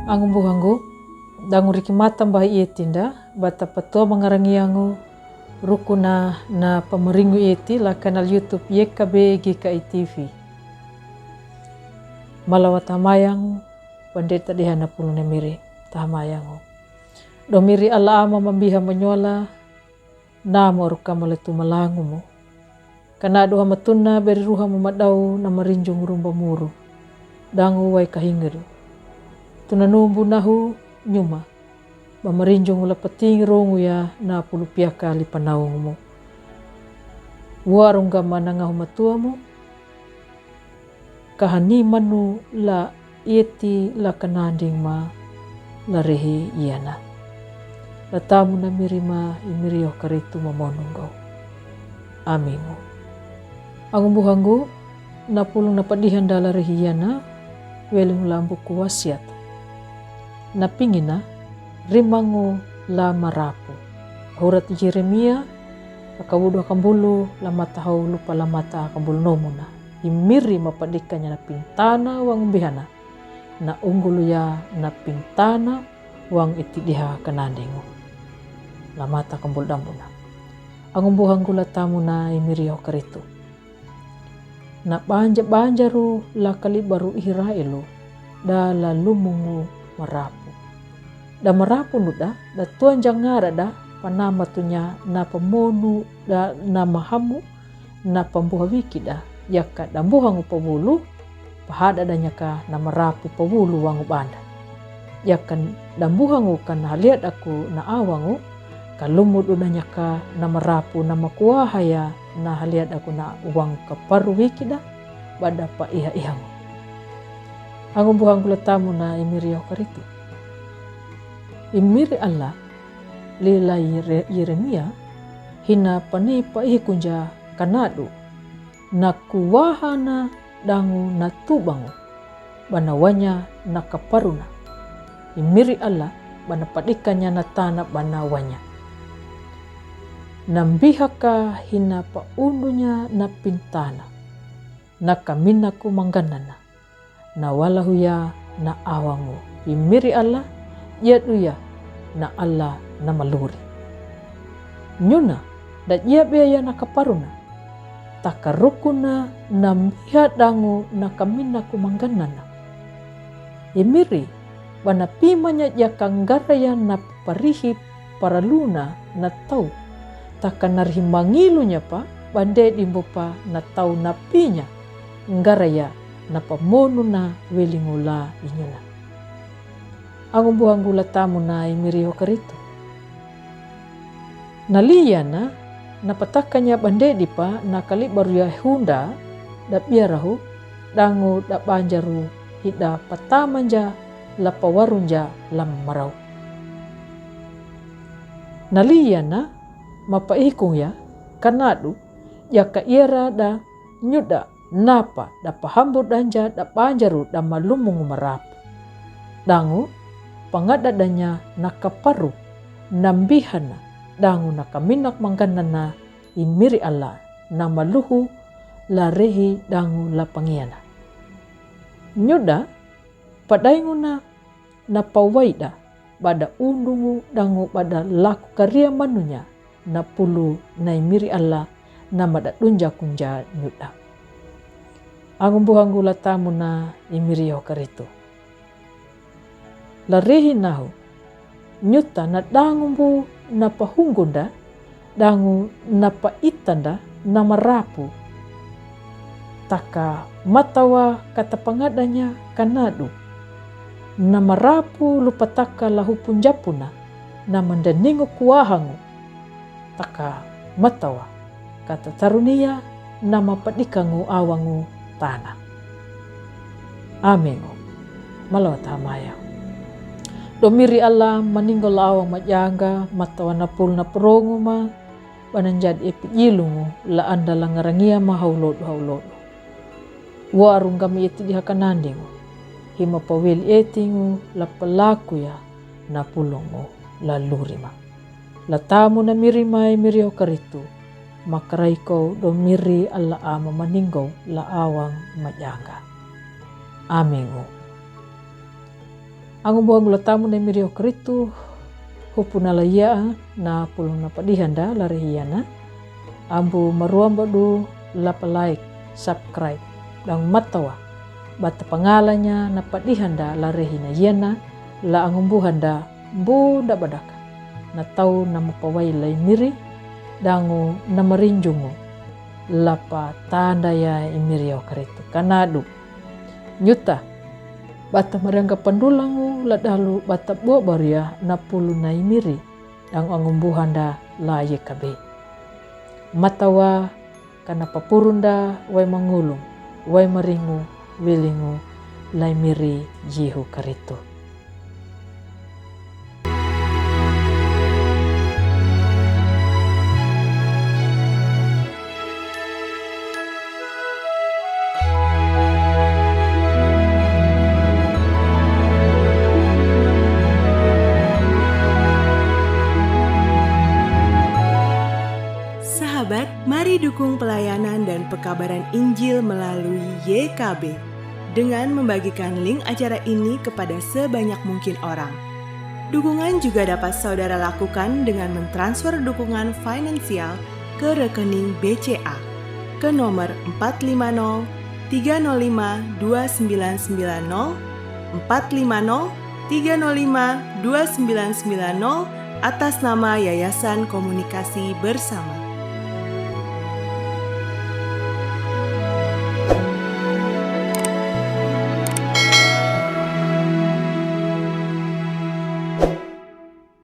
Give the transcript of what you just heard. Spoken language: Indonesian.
Angu buhangu, dangu riki mata mbah ietinda, bata patua mengarangi angu, rukuna na pameringu ieti la kanal YouTube YKB GKI TV. Malawat hamayang, pandeta dihana pulu nemiri, tahamayangu. Domiri ala ama mambiha menyola, namo ruka maletu malangumu. Kana doha matuna beri ruha mamadau na marinjung rumba muru, dangu wai kahingeru. Tunanumbu nahu nyuma, bamarinjung ula pating rongu ya na pulu piaka li panaungumu. Warung gama nangahu matuamu, kahani manu la ieti la kananding ma la rehi iana. La tamu na mirima imirio karitu mamonunggau. Amingu. Angu buhangu, na pulung napadihan dala rehi iana, weling lambu kuwasiat. Napingina rimangu la marapu. Hurat Jeremia akawudu akambulu la matahau lupa la mata akambulu nomuna. Imiri mapadikanya na pintana wang bihana. Na unggulu ya na pintana wang itidiha kanandingu. La mata akambulu dambuna. Angumbuhanggu la tamu na imiri karitu. Na banjaru la kalibaru ihirailu da la lumungu marapu. Da marapu nuda, da tuan jangara da panama tunya na pamonu da na mahamu na pambuha wiki da yaka dambuhangu pabulu pahada da nyaka na marapu pabulu wangu banda. Yaka dambuhangu kan haliat aku na awangu kalumud na nyaka na marapu na makuahaya na haliat aku na uang kaparu wiki da bada pa iha-ihangu. Angu buhangu latamu na imirio karitu. Imiri Allah lila Yeremia hina panipa ihikunja kanadu na kuwahana dangu na tubangu banawanya na kaparuna. Imiri Allah bana padikanya na tanah banawanya. Nambihaka hina paundunya na pintana na kaminaku mangganana na walahuya na awangu. Imiri Allah yaduya na Allah na maluri. Nyuna da ia beya na kaparuna takarukuna na miha dangu na kaminaku mangganana. Imiri bana pimanya yakangaraya na parihi paraluna na tau takanarhi mangilunya pa bande dimbopa na tau na pinya ngaraya na pamonu na welingula inyuna. Angu buhangu latamu na imirio karitu. Naliyana na patakanya bande dipa na kalibaru ya hunda da biarahu dangu da banjaru hida patamanja la pawarunja lam marau. Naliyana mapaikung ya kanadu ya kaira da nyuda napa da pahambu danja da banjaru da malumung marapu. Dangu pangadadanya nakaparu nambihana dangu nakaminak mangganana imiri Allah na maluhu la rehi dangu la pangiana. Nyuda padainguna na pawaida bada undungu dangu bada laku karia manunya na pulu na imiri Allah na madadunja kunja nyuda. Angu buhangu latamu na imiri karitu. Larehi nahu nyuta na dangumbu na pahunggunda dangu na paitanda na marapu taka matawa kata pangadanya kanadu na marapu lupataka lahu punjapuna na mandaningu kuahangu taka matawa kata tarunia na mapadikangu awangu tanah. Amengu malawat hamaya. Domiri Allah maninggal awang majanga matawa na pul na perongu ma bananjad epi ilungu la anda langarangia ma haulodo. Warung kami eti dihakanandingu hima pawil etingu la pelaku ya na pulungu la lurima. La tamu na mirimai mirio karitu makaraiko domiri Allah ama maninggal la awang majanga. Amengu. Angu buang gula tamu na mirio keritu hupuna la ia na pulung na padihanda la rehiana. Ambu maruamba du lapa like, subscribe, dan matawa. Bata pangalanya na padihanda la rehina iana la angumbuhanda bu da badaka. Na tau na mapawai lai miri dangu na marinjungu lapa tanda ya imirio keritu kanadu. Nyuta bata marangga pandulangu la dalu bata buah baria na pulu na imiri dangu angumbuhanda la yekabe. Matawa kana papurunda wai mangulung, wai maringu, wilingu, lai miri jihu karitu. Sahabat, mari dukung pelayanan dan pekabaran Injil melalui YKB dengan membagikan link acara ini kepada sebanyak mungkin orang. Dukungan juga dapat saudara lakukan dengan mentransfer dukungan finansial ke rekening BCA ke nomor 450 305 2990 450 305 2990 atas nama Yayasan Komunikasi Bersama.